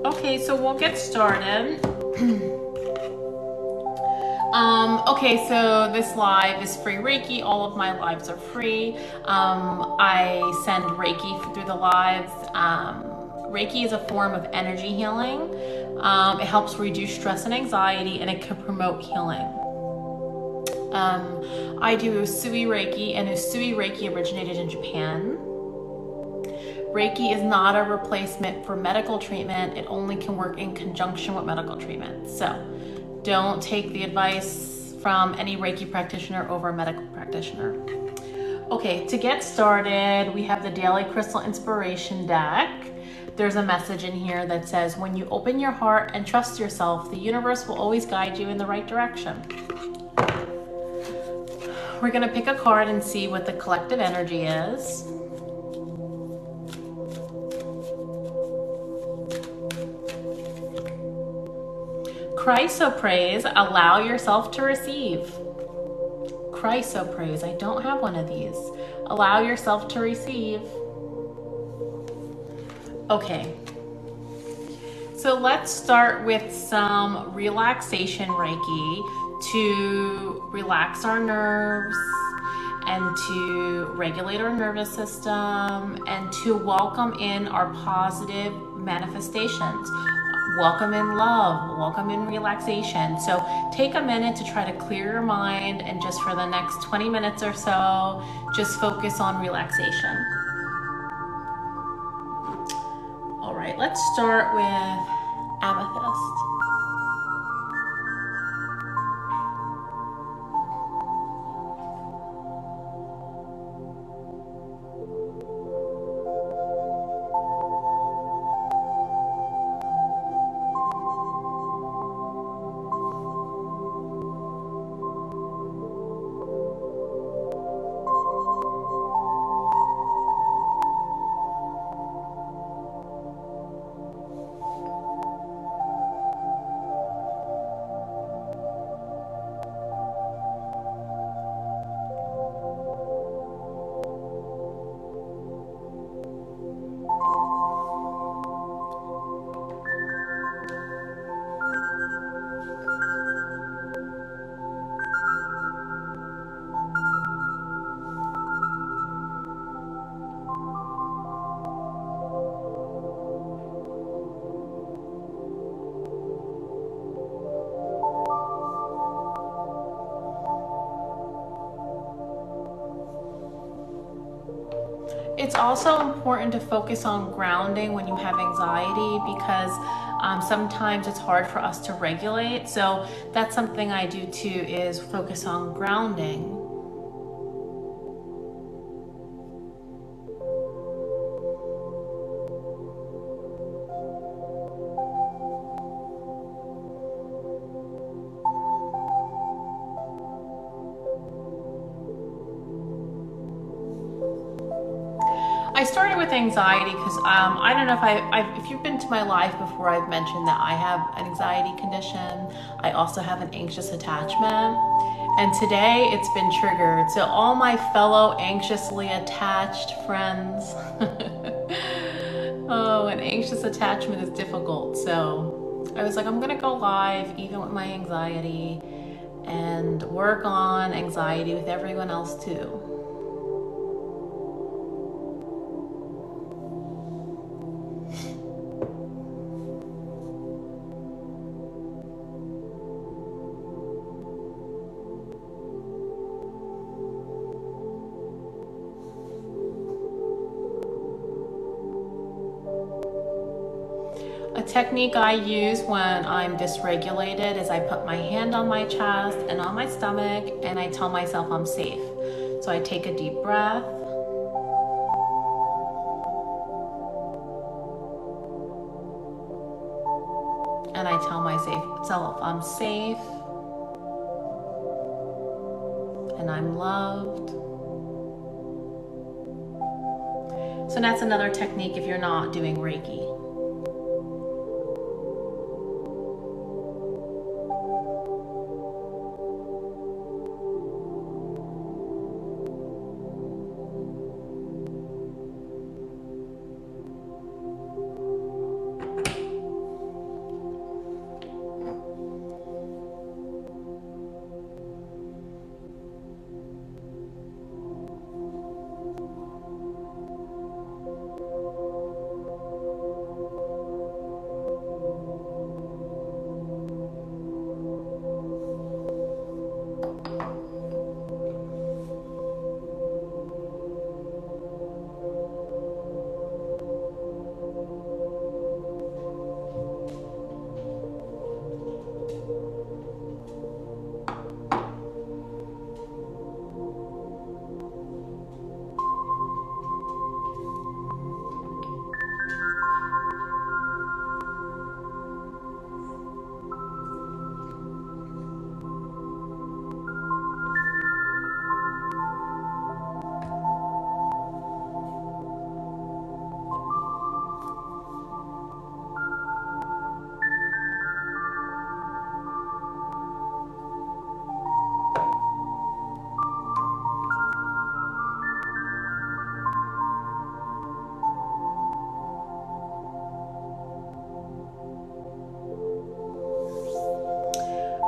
Okay, so we'll get started. Okay, so this live is free Reiki. All of my lives are free. I send Reiki through the lives. Reiki is a form of energy healing. It helps reduce stress and anxiety, and it can promote healing. I do Usui Reiki, and Usui Reiki originated in Japan. Reiki is not a replacement for medical treatment. It only can work in conjunction with medical treatment. So don't take the advice from any Reiki practitioner over a medical practitioner. Okay, to get started, we have the Daily Crystal Inspiration deck. There's a message in here that says, when you open your heart and trust yourself, the universe will always guide you in the right direction. We're gonna pick a card and see what the collective energy is. Chrysoprase, allow yourself to receive. Chrysoprase, I don't have one of these. Allow yourself to receive. Okay, so let's start with some relaxation Reiki to relax our nerves and to regulate our nervous system and to welcome in our positive manifestations. Welcome in love, welcome in relaxation. So take a minute to try to clear your mind, and just for the next 20 minutes or so, just focus on relaxation. All right, let's start with amethyst. It's also important to focus on grounding when you have anxiety, because sometimes it's hard for us to regulate. So that's something I do too, is focus on grounding. I started with anxiety because I don't know if you've been to my life before, I've mentioned that I have an anxiety condition. I also have an anxious attachment, and today it's been triggered. So all my fellow anxiously attached friends, oh, an anxious attachment is difficult. So I was like, I'm gonna go live even with my anxiety and work on anxiety with everyone else too. A technique I use when I'm dysregulated is I put my hand on my chest and on my stomach, and I tell myself I'm safe. So I take a deep breath. And I tell myself I'm safe and I'm loved. So that's another technique if you're not doing Reiki.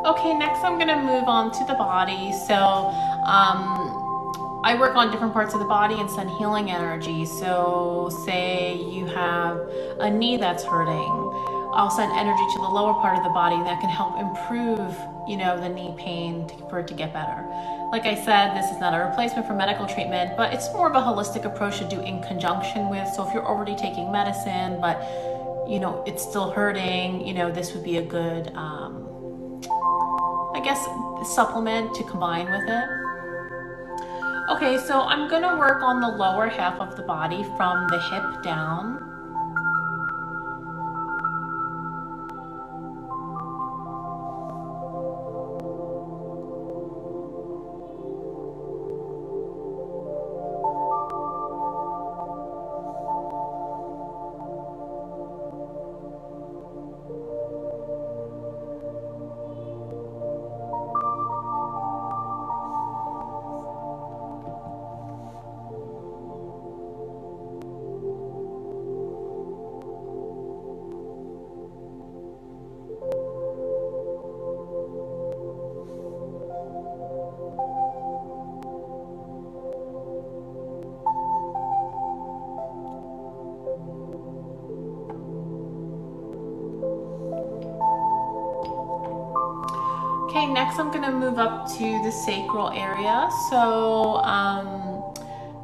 Okay, next I'm gonna move on to the body. So I work on different parts of the body and send healing energy. So say you have a knee that's hurting, I'll send energy to the lower part of the body that can help improve, the knee pain for it to get better. Like I said, this is not a replacement for medical treatment, but it's more of a holistic approach to do in conjunction with. So if you're already taking medicine, but it's still hurting, this would be a good, supplement to combine with it. Okay, so I'm gonna work on the lower half of the body from the hip down. Okay, next I'm gonna move up to the sacral area. So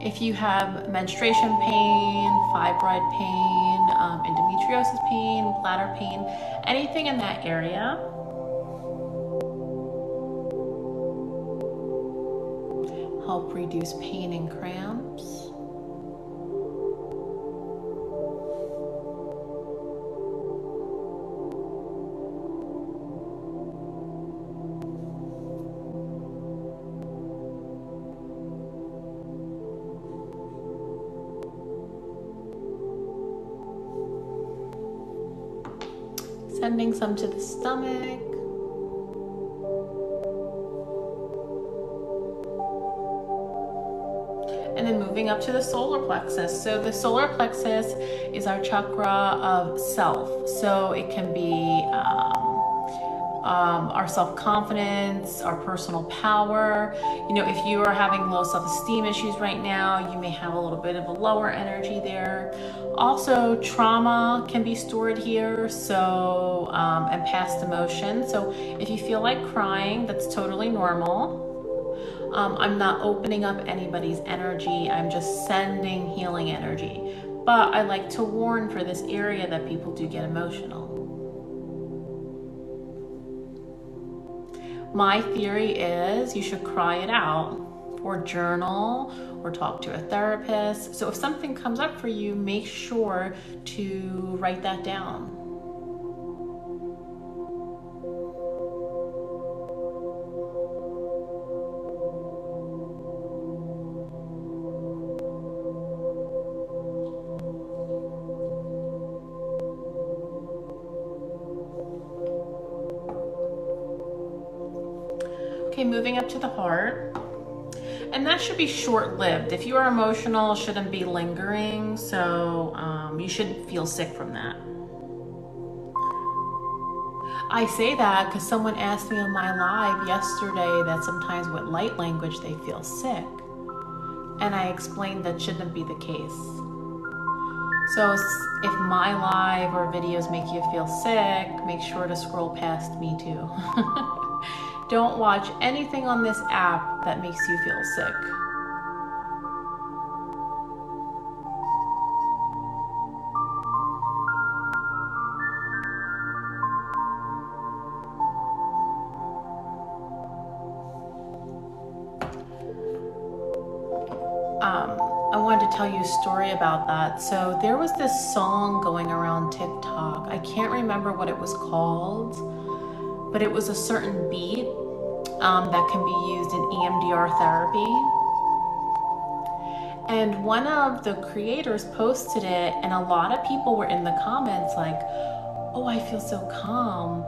if you have menstruation pain, fibroid pain, endometriosis pain, bladder pain, anything in that area, help reduce pain and cramps. Sending some to the stomach. And then moving up to the solar plexus. So the solar plexus is our chakra of self. So it can be our self-confidence, our personal power. If you are having low self-esteem issues right now, you may have a little bit of a lower energy there. Also, trauma can be stored here, so and past emotion. So if you feel like crying, that's totally normal. I'm not opening up anybody's energy. I'm just sending healing energy. But I like to warn for this area that people do get emotional. My theory is you should cry it out, or journal, or talk to a therapist. So if something comes up for you, make sure to write that down. Okay, moving up to the heart. And that should be short-lived. If you are emotional, it shouldn't be lingering, so you shouldn't feel sick from that. I say that because someone asked me on my live yesterday that sometimes with light language they feel sick. And I explained that shouldn't be the case. So if my live or videos make you feel sick, make sure to scroll past me too. Don't watch anything on this app that makes you feel sick. I wanted to tell you a story about that. So there was this song going around TikTok. I can't remember what it was called, but it was a certain beat that can be used in EMDR therapy. And one of the creators posted it, and a lot of people were in the comments like, oh, I feel so calm.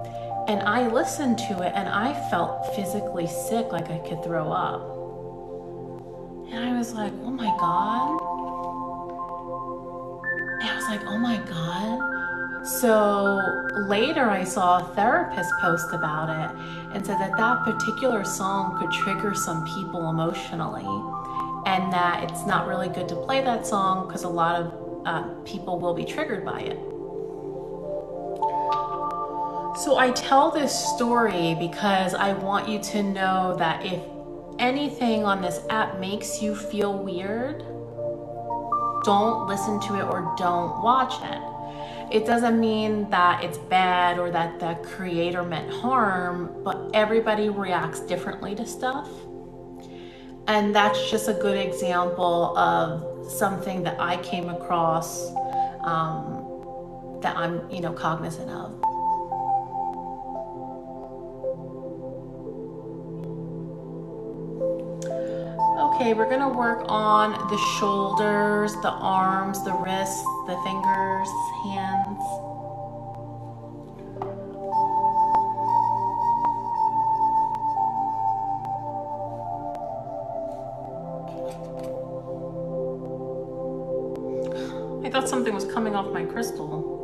And I listened to it and I felt physically sick, like I could throw up. And I was like, oh my God. And I was like, oh my God. So later I saw a therapist post about it and said that that particular song could trigger some people emotionally, and that it's not really good to play that song because a lot of people will be triggered by it. So I tell this story because I want you to know that if anything on this app makes you feel weird, don't listen to it or don't watch it. It doesn't mean that it's bad or that the creator meant harm, but everybody reacts differently to stuff. And that's just a good example of something that I came across that I'm, cognizant of. Okay, we're gonna work on the shoulders, the arms, the wrists, the fingers, hands. I thought something was coming off my crystal.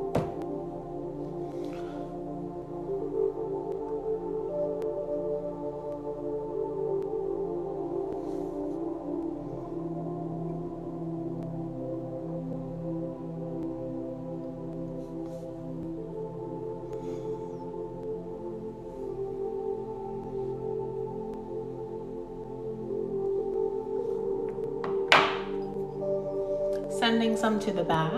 Sending some to the back.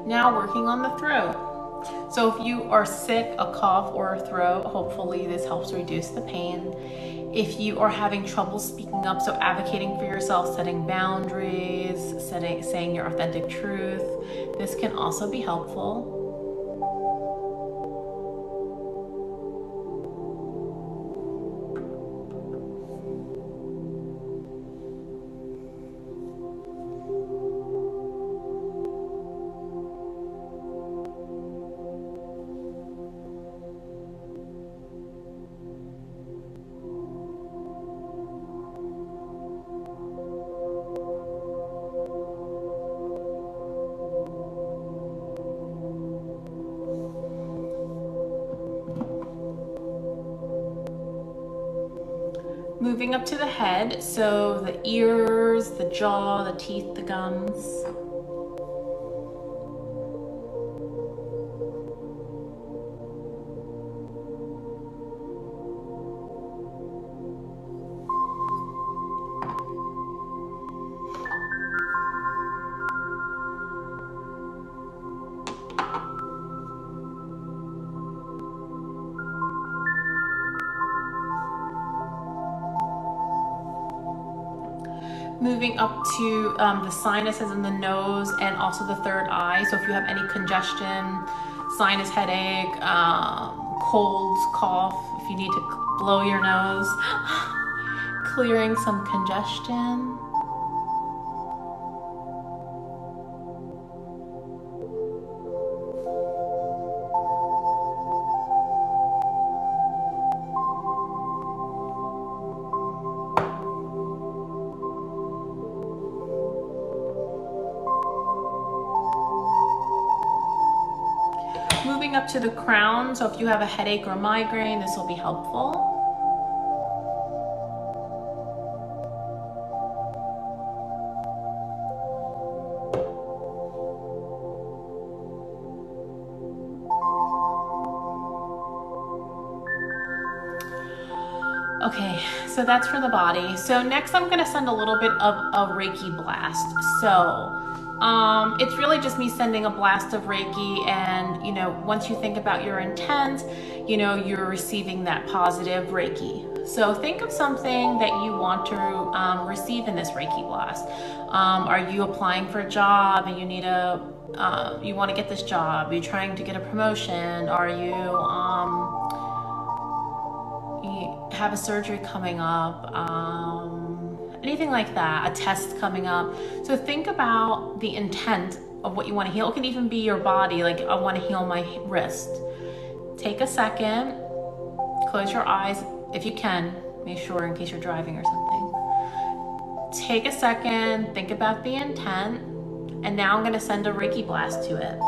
Now working on the throat. So if you are sick, a cough or a throat, hopefully this helps reduce the pain. If you are having trouble speaking up, so advocating for yourself, setting boundaries, saying your authentic truth, this can also be helpful. Moving up to the head, so the ears, the jaw, the teeth, the gums. Moving up to the sinuses in the nose and also the third eye. So if you have any congestion, sinus headache, colds, cough, if you need to blow your nose, clearing some congestion. Moving up to the crown, so if you have a headache or migraine, this will be helpful. Okay, so that's for the body. So next I'm gonna send a little bit of a Reiki blast. So it's really just me sending a blast of Reiki, and once you think about your intent, you're receiving that positive Reiki. So think of something that you want to receive in this Reiki blast. Are you applying for a job and you want to get this job? Are you trying to get a promotion? Are you have a surgery coming up? Anything like that, a test coming up. So think about the intent of what you want to heal. It can even be your body, like I want to heal my wrist. Take a second, close your eyes if you can, make sure in case you're driving or something. Take a second, think about the intent, and now I'm going to send a Reiki blast to it.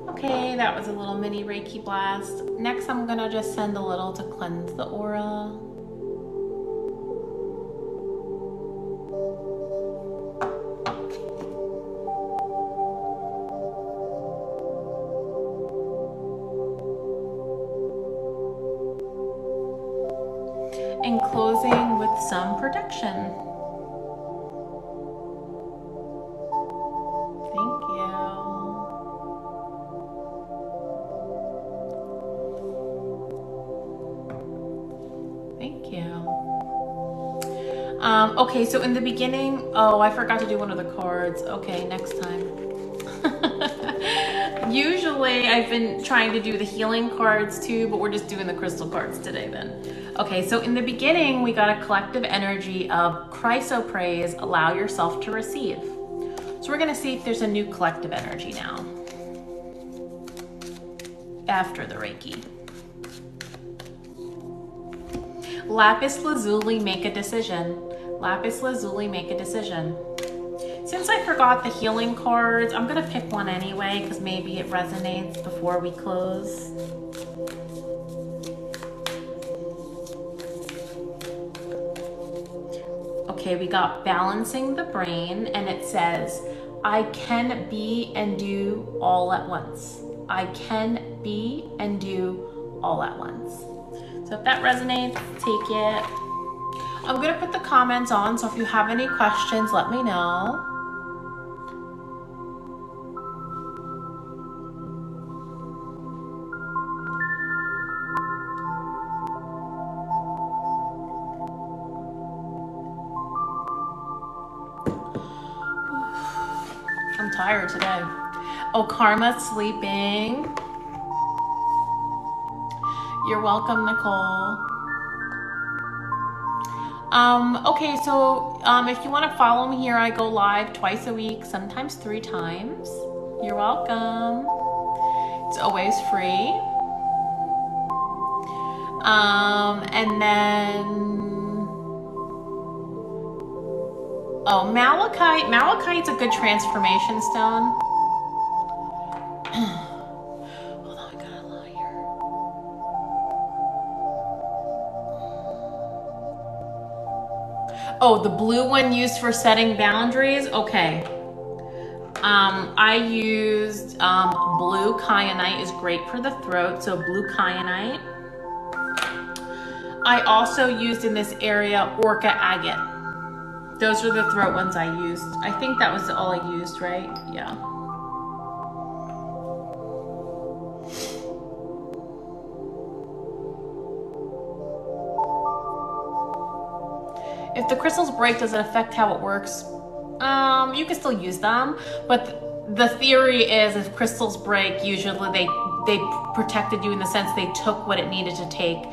Okay, that was a little mini Reiki blast. Next, I'm gonna just send a little to cleanse the aura. And closing with some protection. Okay, so in the beginning, oh, I forgot to do one of the cards. Okay, next time. Usually I've been trying to do the healing cards too, but we're just doing the crystal cards today then. Okay, so in the beginning, we got a collective energy of chrysoprase, allow yourself to receive. So we're gonna see if there's a new collective energy now after the Reiki. Lapis lazuli, make a decision. Lapis lazuli, make a decision. Since I forgot the healing cards, I'm gonna pick one anyway because maybe it resonates before we close. Okay, we got balancing the brain, and it says, I can be and do all at once. I can be and do all at once. So if that resonates, take it. I'm gonna put the comments on, so if you have any questions, let me know. I'm tired today. Oh, Karma's sleeping. You're welcome, Nicole. Okay, so if you want to follow me here, I go live twice a week, sometimes 3 times. You're welcome. It's always free. And then, oh, malachite. Malachite's a good transformation stone. Hold on, I got a lot here. Oh, the blue one used for setting boundaries? Okay. I used blue kyanite is great for the throat, so blue kyanite. I also used in this area orca agate. Those are the throat ones I used. I think that was all I used, right? Yeah. If the crystals break, does it affect how it works? You can still use them, but the theory is if crystals break, usually they protected you in the sense they took what it needed to take.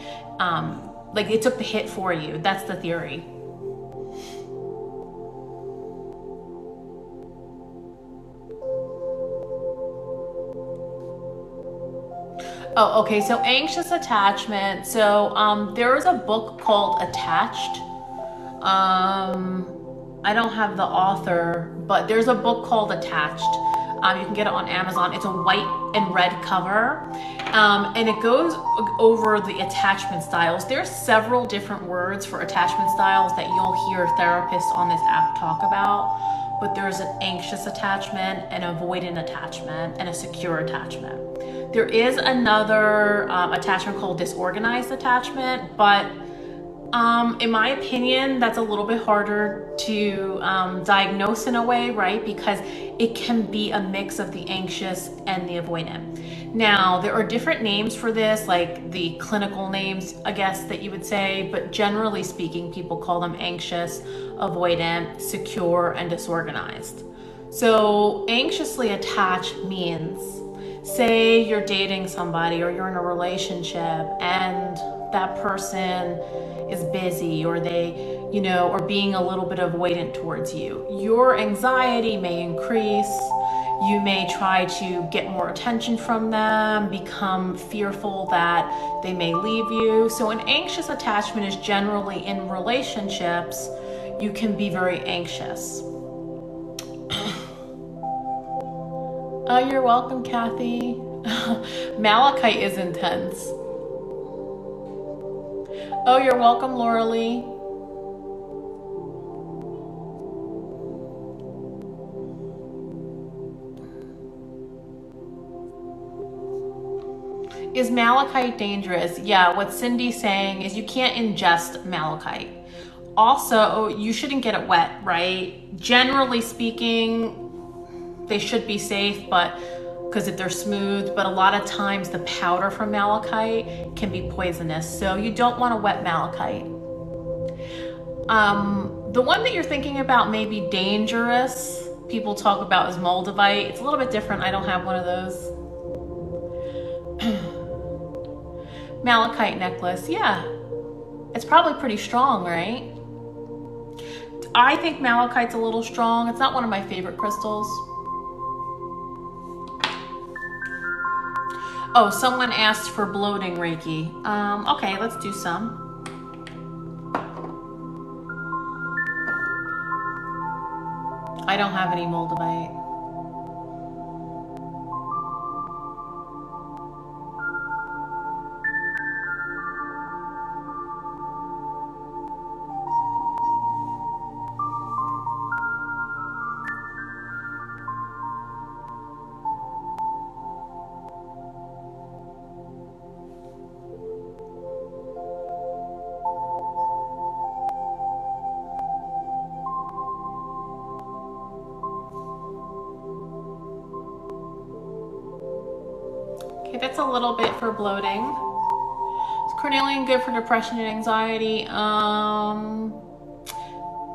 Like they took the hit for you. That's the theory. Oh, okay, so anxious attachment. So there is a book called Attached. I don't have the author, but there's a book called Attached. You can get it on Amazon. It's a white and red cover, and it goes over the attachment styles. There's several different words for attachment styles that you'll hear therapists on this app talk about, but there's an anxious attachment, an avoidant attachment, and a secure attachment. There is another attachment called disorganized attachment, but In my opinion, that's a little bit harder to diagnose in a way, right? Because it can be a mix of the anxious and the avoidant. Now, there are different names for this, like the clinical names, I guess, that you would say, but generally speaking, people call them anxious, avoidant, secure, and disorganized. So anxiously attached means, say you're dating somebody or you're in a relationship and that person is busy, or they, or being a little bit avoidant towards you. Your anxiety may increase. You may try to get more attention from them, become fearful that they may leave you. So an anxious attachment is generally in relationships. You can be very anxious. Oh, you're welcome, Kathy. Malachite is intense. Oh, you're welcome, Laura Lee. Is malachite dangerous? Yeah, what Cindy's saying is you can't ingest malachite. Also, you shouldn't get it wet, right? Generally speaking, they should be safe, but because if they're smooth, but a lot of times the powder from malachite can be poisonous. So you don't want to wet malachite. The one that you're thinking about may be dangerous. People talk about is moldavite. It's a little bit different. I don't have one of those. Malachite necklace, yeah. It's probably pretty strong, right? I think malachite's a little strong. It's not one of my favorite crystals. Oh, someone asked for bloating Reiki. Okay, let's do some. I don't have any moldavite. That's a little bit for bloating. Is carnelian good for depression and anxiety?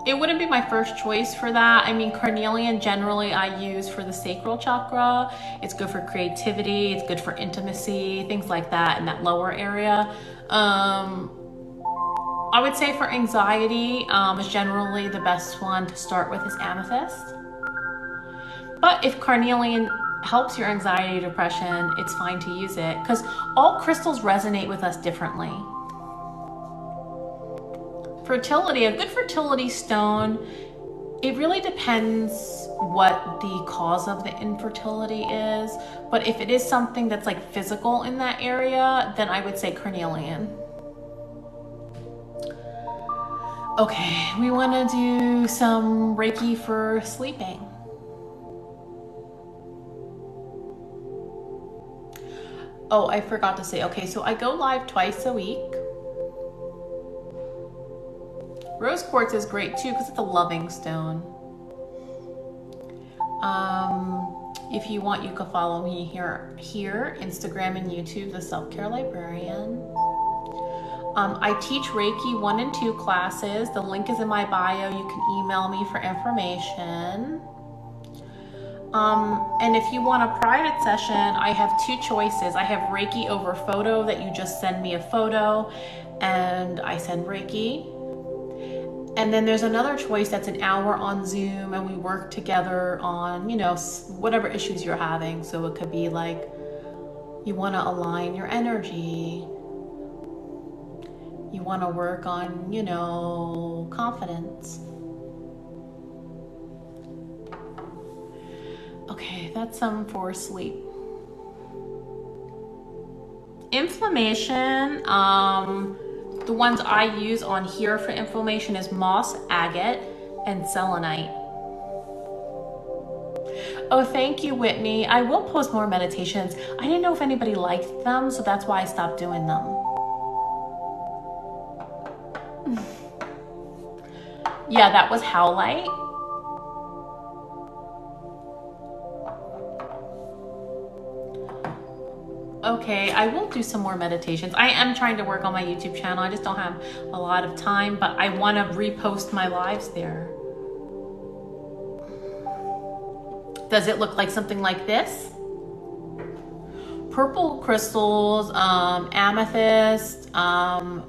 It wouldn't be my first choice for that. I mean, carnelian generally I use for the sacral chakra. It's good for creativity. It's good for intimacy, things like that in that lower area. I would say for anxiety is generally the best one to start with is amethyst. But if carnelian helps your anxiety, depression, it's fine to use it because all crystals resonate with us differently. Fertility, a good fertility stone, it really depends what the cause of the infertility is. But if it is something that's like physical in that area, then I would say carnelian. Okay, we want to do some Reiki for sleeping. Oh, I forgot to say, okay, so I go live twice a week. Rose quartz is great too because it's a loving stone. If you want, you can follow me here, Instagram and YouTube, The Self-Care Librarian. I teach Reiki 1 and 2 classes. The link is in my bio. You can email me for information. And if you want a private session, I have 2 choices. I have Reiki over photo that you just send me a photo and I send Reiki. And then there's another choice that's an hour on Zoom and we work together on, whatever issues you're having. So it could be like you want to align your energy. You want to work on, confidence. Okay, that's some for sleep. Inflammation, the ones I use on here for inflammation is moss, agate, and selenite. Oh, thank you, Whitney. I will post more meditations. I didn't know if anybody liked them, so that's why I stopped doing them. Yeah, that was Howlite. Okay, I will do some more meditations. I am trying to work on my YouTube channel. I just don't have a lot of time, but I want to repost my lives there. Does it look like something like this? Purple crystals, amethyst,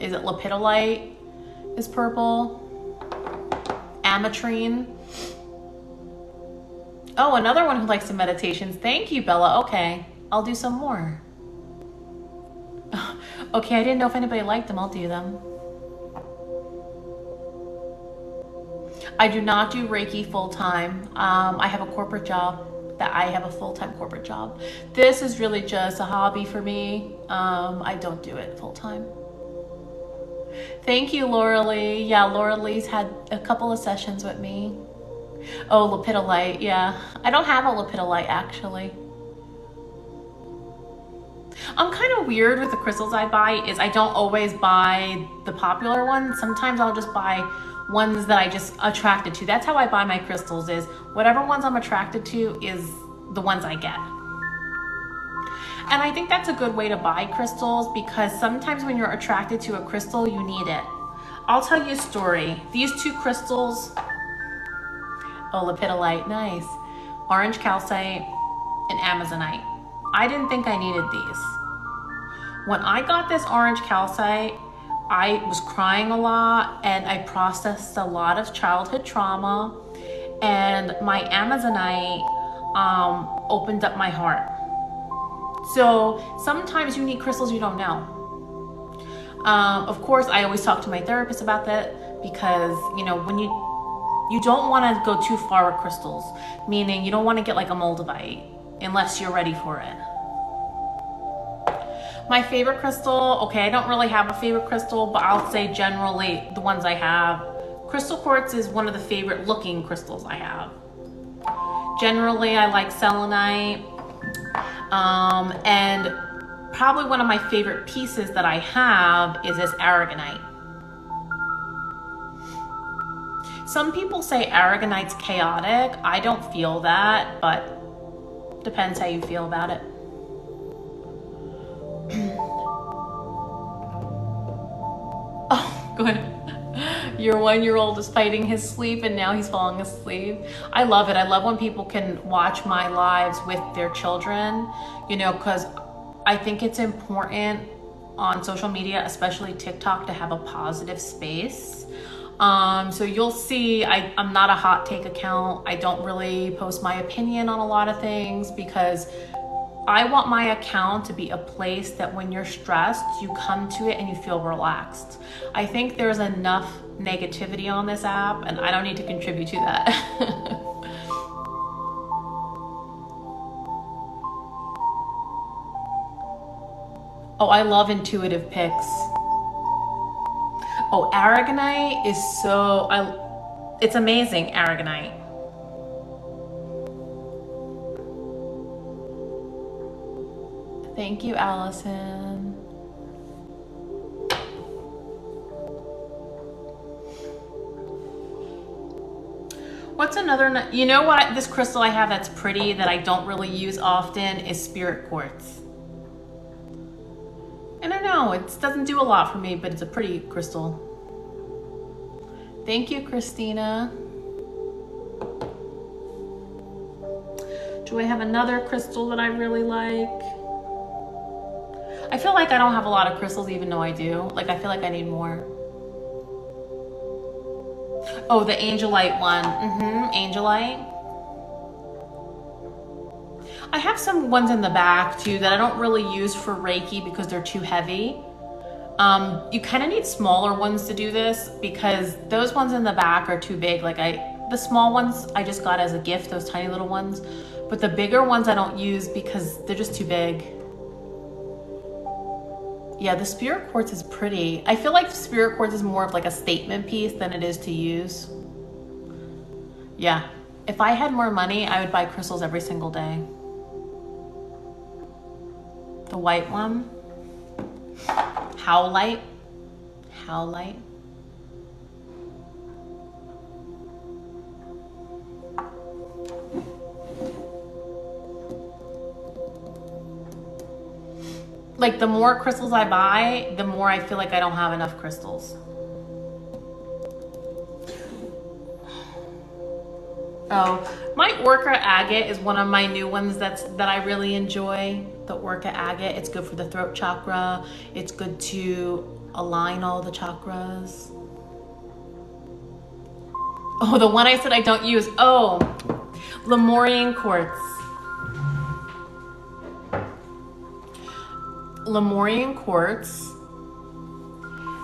is it lepidolite is purple? Ametrine. Oh, another one who likes some meditations. Thank you, Bella. Okay, I'll do some more. Okay, I didn't know if anybody liked them. I'll do them. I do not do Reiki full-time. I have a corporate job. I have a full-time corporate job. This is really just a hobby for me. I don't do it full-time. Thank you, Laura Lee. Yeah, Laura Lee's had a couple of sessions with me. Oh, lepidolite. Yeah, I don't have a lepidolite actually. I'm kind of weird with the crystals I buy. Is I don't always buy the popular ones. Sometimes I'll just buy ones that I just attracted to. That's how I buy my crystals, is whatever ones I'm attracted to is the ones I get. And I think that's a good way to buy crystals, because sometimes when you're attracted to a crystal, you need it. I'll tell you a story. These two crystals, oh, lepidolite, nice. Orange calcite and amazonite. I didn't think I needed these. When I got this orange calcite, I was crying a lot and I processed a lot of childhood trauma, and my amazonite opened up my heart. So sometimes you need crystals you don't know. Of course, I always talk to my therapist about that, because you know, when you don't want to go too far with crystals, meaning you don't want to get like a moldavite unless you're ready for it. My favorite crystal, okay, I don't really have a favorite crystal, but I'll say generally the ones I have. Crystal quartz is one of the favorite looking crystals I have. Generally, I like selenite. And probably one of my favorite pieces that I have is this aragonite. Some people say aragonite's chaotic. I don't feel that, but depends how you feel about it. Oh, good. Your 1-year-old is fighting his sleep and now he's falling asleep. I love it. I love when people can watch my lives with their children, you know, because I think it's important on social media, especially TikTok, to have a positive space. So you'll see I'm not a hot take account. I don't really post my opinion on a lot of things, because I want my account to be a place that when you're stressed, you come to it and you feel relaxed. I think there's enough negativity on this app and I don't need to contribute to that. Oh, I love intuitive picks. Oh, aragonite is it's amazing, aragonite. Thank you, Allison. What's another, you know what, this crystal I have that's pretty that I don't really use often is spirit quartz. I don't know, it doesn't do a lot for me, but it's a pretty crystal. Thank you, Christina. Do I have another crystal that I really like? I feel like I don't have a lot of crystals even though I do. Like, I feel like I need more. Oh, the angelite one. Angelite. I have some ones in the back too that I don't really use for Reiki because they're too heavy. You kind of need smaller ones to do this, because those ones in the back are too big. Like the small ones I just got as a gift, those tiny little ones. But the bigger ones I don't use because they're just too big. Yeah, the spirit quartz is pretty. I feel like spirit quartz is more of like a statement piece than it is to use. Yeah, if I had more money, I would buy crystals every single day. The white one. Howlite. Howlite. like the more crystals I buy, the more I feel like I don't have enough crystals. Oh, my Orca agate is one of my new ones that I really enjoy. The Orca agate, it's good for the throat chakra. It's good to align all the chakras. Oh, the one I said I don't use. Oh, Lemurian quartz. Lemurian quartz.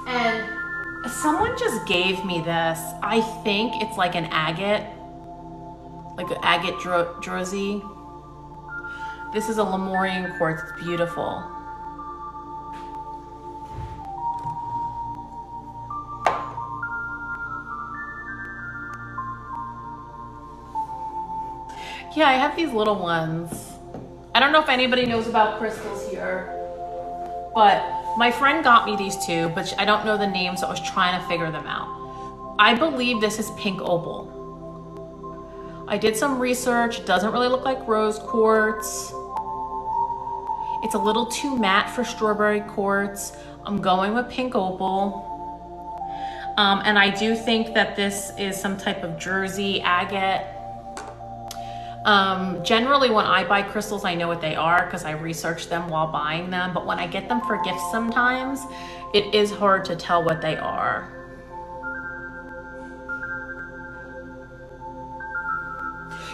And someone just gave me this. I think it's like an agate. Like an agate druzy. This is a Lemurian quartz. It's beautiful. Yeah, I have these little ones. I don't know if anybody knows about crystals here, but my friend got me these two, but I don't know the names, so I was trying to figure them out. I believe this is pink opal. I did some research. It doesn't really look like rose quartz. It's a little too matte for strawberry quartz. I'm going with pink opal. And I do think that this is some type of Jersey agate. Generally when I buy crystals, I know what they are because I research them while buying them. But when I get them for gifts sometimes, it is hard to tell what they are.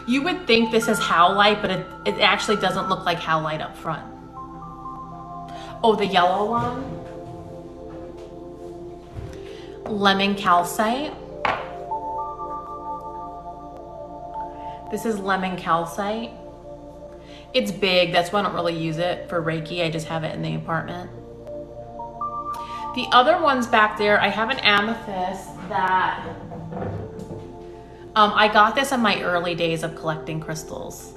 You would think this is howlite, but it actually doesn't look like howlite up front. Oh, the yellow one. Lemon calcite. This is lemon calcite. It's big, that's why I don't really use it for Reiki. I just have it in the apartment. The other ones back there, I have an amethyst that I got this in my early days of collecting crystals.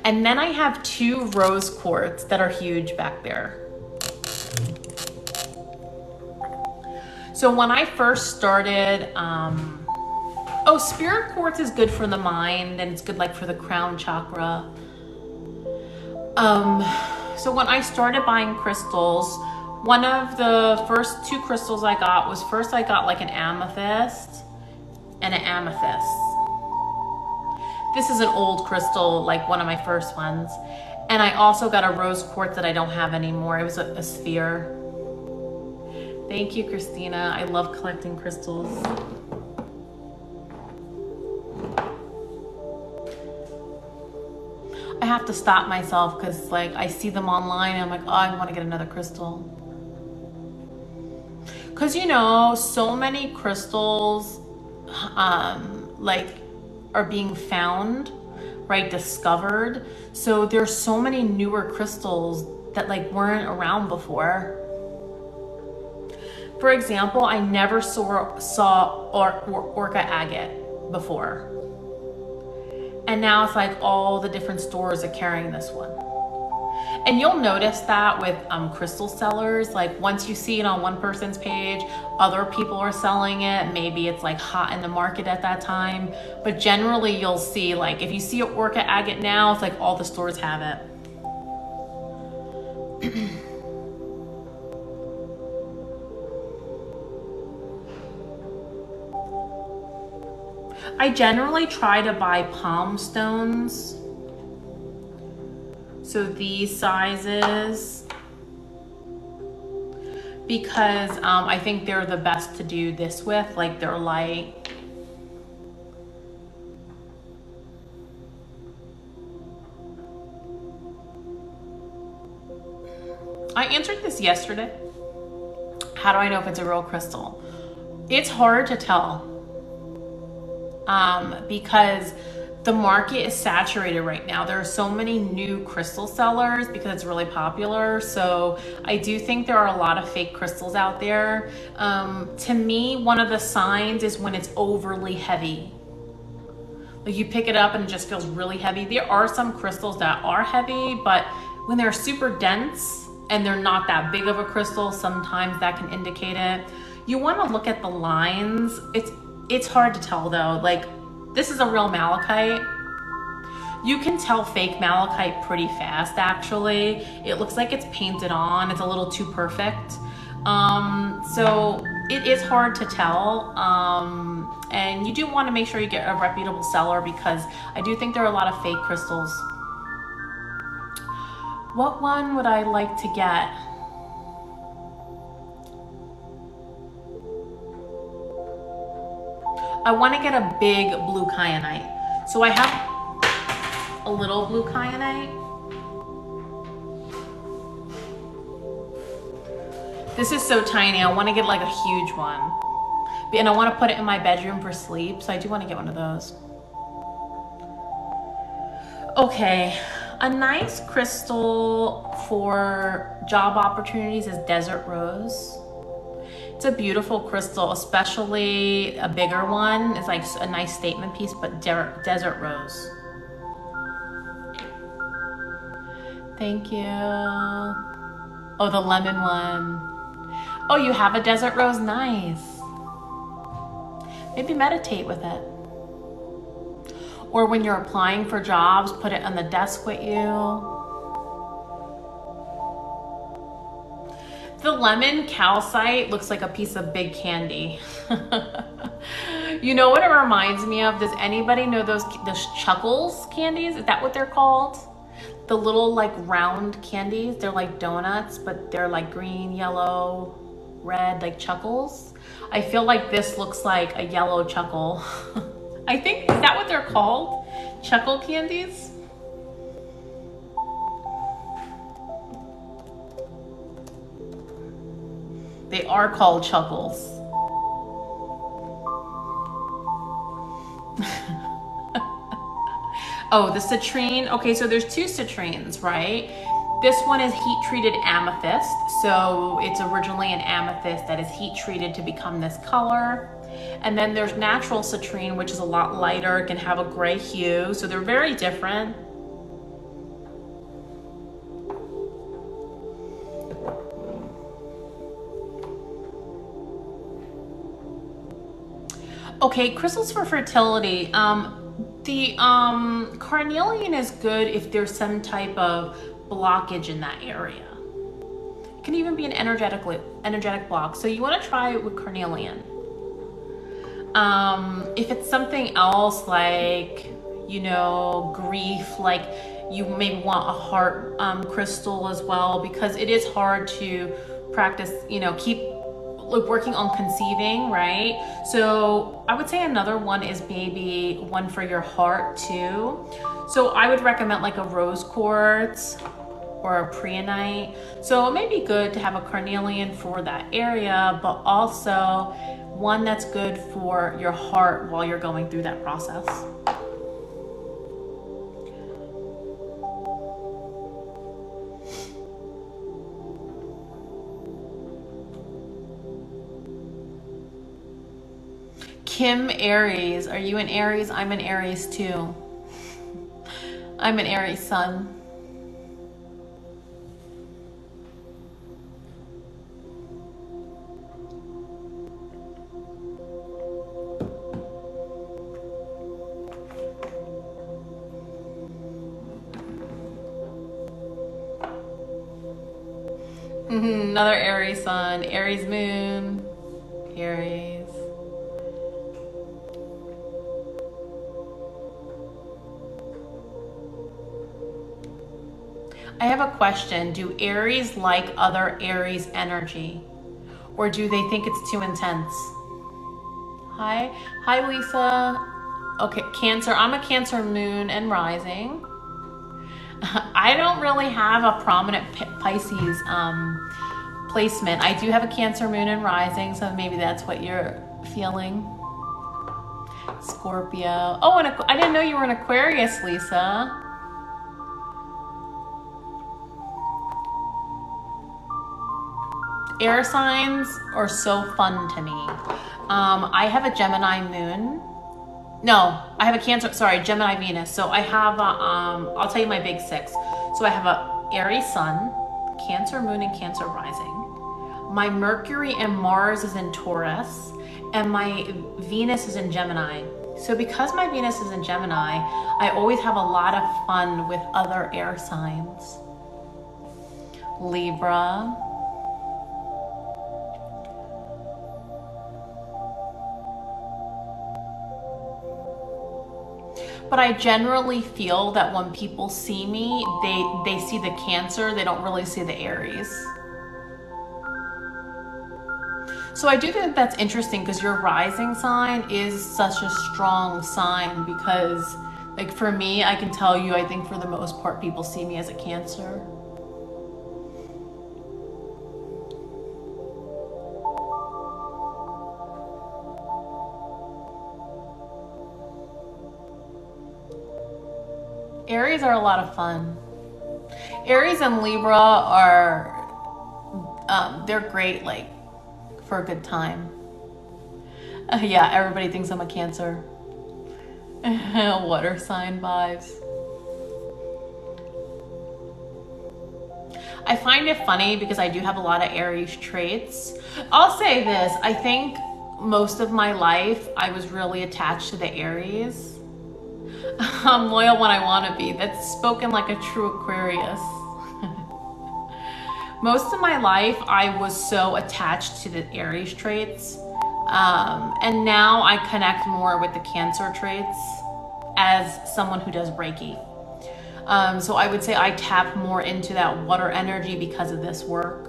And then I have two rose quartz that are huge back there. So when I first started, oh, spirit quartz is good for the mind and it's good like for the crown chakra. So when I started buying crystals, one of the first two crystals I got was first I got like an amethyst and an amethyst. This is an old crystal, like one of my first ones. And I also got a rose quartz that I don't have anymore. It was a sphere. Thank you, Christina. I love collecting crystals. I have to stop myself because like I see them online and I'm like, oh, I want to get another crystal. Because you know, so many crystals like are being found, right, discovered. So there's so many newer crystals that like weren't around before. For example, I never saw Orca agate before. And now it's like all the different stores are carrying this one. And you'll notice that with crystal sellers, like once you see it on one person's page, other people are selling it. Maybe it's like hot in the market at that time. But generally you'll see like, if you see an Orca agate now, it's like all the stores have it. I generally try to buy palm stones. So these sizes, because I think they're the best to do this with, like they're light. I answered this yesterday. How do I know if it's a real crystal? It's hard to tell because the market is saturated right now. There are so many new crystal sellers because it's really popular. So I do think there are a lot of fake crystals out there. To me, one of the signs is when it's overly heavy. Like you pick it up and it just feels really heavy. There are some crystals that are heavy, but when they're super dense and they're not that big of a crystal, sometimes that can indicate it. You want to look at the lines. It's hard to tell though. Like this is a real malachite. You can tell fake malachite pretty fast, actually. It looks like it's painted on. It's a little too perfect. So it is hard to tell. And you do want to make sure you get a reputable seller, because I do think there are a lot of fake crystals. What one would I like to get? I want to get a big blue kyanite. So I have a little blue kyanite. This is so tiny. I want to get like a huge one. And I want to put it in my bedroom for sleep. So I do want to get one of those. Okay. A nice crystal for job opportunities is desert rose. It's a beautiful crystal, especially a bigger one. It's like a nice statement piece, but desert rose. Thank you. Oh, the lemon one. Oh, you have a desert rose? Nice. Maybe meditate with it. Or when you're applying for jobs, put it on the desk with you. The lemon calcite looks like a piece of big candy. You know what it reminds me of? Does anybody know those Chuckles candies? Is that what they're called? The little like round candies. They're like donuts, but they're like green, yellow, red, like Chuckles. I feel like this looks like a yellow Chuckle. I think, is that what they're called? Chuckle candies? They are called Chuckles. Oh, the citrine. Okay, so there's two citrines, right? This one is heat treated amethyst. So it's originally an amethyst that is heat treated to become this color. And then there's natural citrine, which is a lot lighter, can have a gray hue. So they're very different. Okay, crystals for fertility. The carnelian is good if there's some type of blockage in that area. It can even be an energetic block. So you want to try it with carnelian. If it's something else like, you know, grief, like you maybe want a heart crystal as well, because it is hard to practice, you know, keep working on conceiving, right? So I would say another one is maybe one for your heart too. So I would recommend like a rose quartz or a preonite. So it may be good to have a carnelian for that area, but also one that's good for your heart while you're going through that process. Kim Aries, are you an Aries? I'm an Aries too. I'm an Aries sun. Another Aries sun, Aries moon, Aries. I have a question. Do Aries like other Aries energy? Or do they think it's too intense? Hi Lisa. Okay, Cancer. I'm a Cancer moon and rising. I don't really have a prominent Pisces placement. I do have a Cancer moon and rising, so maybe that's what you're feeling. Scorpio. Oh, and I didn't know you were an Aquarius, Lisa. Air signs are so fun to me. I have a Gemini moon. No, I have a Cancer, sorry, Gemini Venus. So I have, I'll tell you my big six. So I have a Aries sun, Cancer moon, and Cancer rising. My Mercury and Mars is in Taurus, and my Venus is in Gemini. So because my Venus is in Gemini, I always have a lot of fun with other air signs. Libra, but I generally feel that when people see me, they see the Cancer, they don't really see the Aries. So I do think that's interesting because your rising sign is such a strong sign because, like, for me, I can tell you, I think for the most part, people see me as a Cancer. Aries are a lot of fun. Aries and Libra are, they're great, like, for a good time. Yeah, everybody thinks I'm a Cancer. Water sign vibes. I find it funny because I do have a lot of Aries traits. I'll say this, I think most of my life I was really attached to the Aries. I'm loyal when I want to be. That's spoken like a true Aquarius. Most of my life, I was so attached to the Aries traits. And now I connect more with the Cancer traits as someone who does Reiki. So I would say I tap more into that water energy because of this work.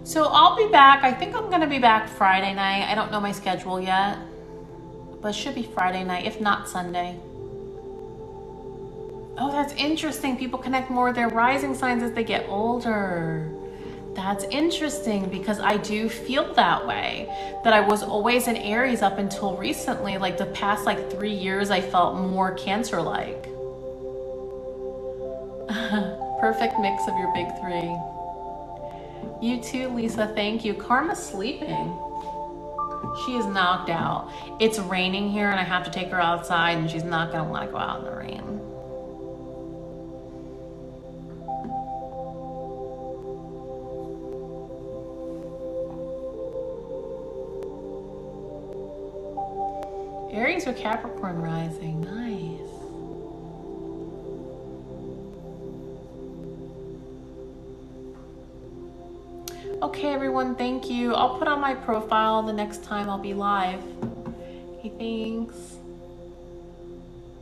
So I'll be back. I think I'm going to be back Friday night. I don't know my schedule yet, but it should be Friday night, if not Sunday. Oh, that's interesting. People connect more with their rising signs as they get older. That's interesting because I do feel that way, that I was always an Aries up until recently. Like the past 3 years, I felt more Cancer-like. Perfect mix of your big three. You too, Lisa. Thank you. Karma's sleeping. She is knocked out. It's raining here and I have to take her outside and she's not going to want to go out in the rain. Aries or Capricorn rising. Nice. Okay, everyone, thank you. I'll put on my profile the next time I'll be live. Okay, thanks.